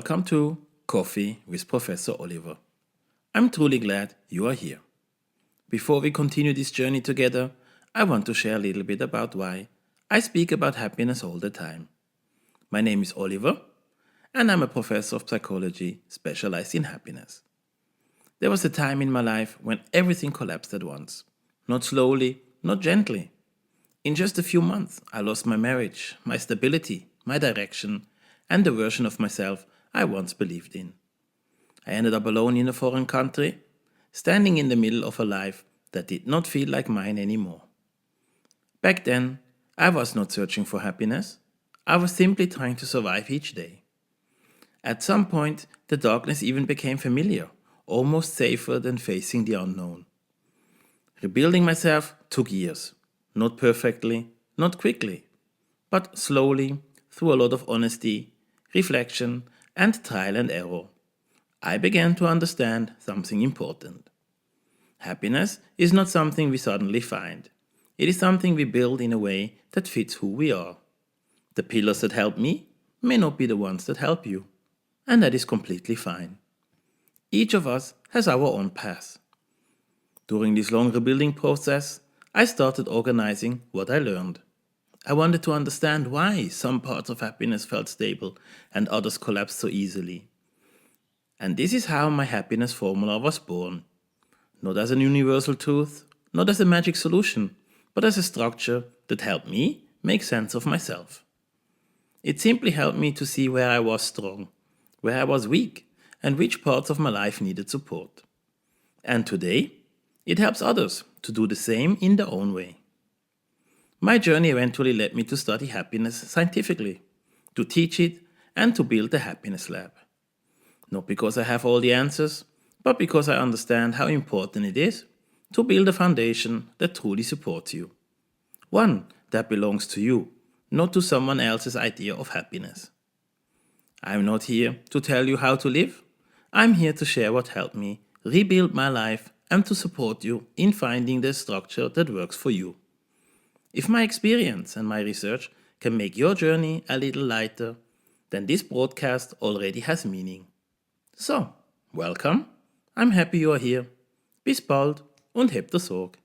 Welcome to Coffee with Professor Oliver. I'm truly glad you are here. Before we continue this journey together, I want to share a little bit about why I speak about happiness all the time. My name is Oliver, and I'm a professor of psychology specialized in happiness. There was a time in my life when everything collapsed at once. Not slowly, not gently. In just a few months, I lost my marriage, my stability, my direction, and the version of myself I once believed in. I ended up alone in a foreign country, standing in the middle of a life that did not feel like mine anymore. Back then, I was not searching for happiness. I was simply trying to survive each day. At some point, the darkness even became familiar, almost safer than facing the unknown. Rebuilding myself took years. Not perfectly, not quickly, but slowly, through a lot of honesty, reflection, and trial and error. I began to understand something important. Happiness is not something we suddenly find. It is something we build in a way that fits who we are. The pillars that help me may not be the ones that help you, and that is completely fine. Each of us has our own path. During this long rebuilding process, I started organizing what I learned. I wanted to understand why some parts of happiness felt stable and others collapsed so easily. And this is how my happiness formula was born. Not as a universal truth, not as a magic solution, but as a structure that helped me make sense of myself. It simply helped me to see where I was strong, where I was weak, and which parts of my life needed support. And today, it helps others to do the same in their own way. My journey eventually led me to study happiness scientifically, to teach it, and to build the HappinessLab. Not because I have all the answers, but because I understand how important it is to build a foundation that truly supports you. One that belongs to you, not to someone else's idea of happiness. I'm not here to tell you how to live. I'm here to share what helped me rebuild my life and to support you in finding the structure that works for you. If my experience and my research can make your journey a little lighter, then this broadcast already has meaning. So, welcome. I'm happy you are here. Bis bald und hebt das Sorg.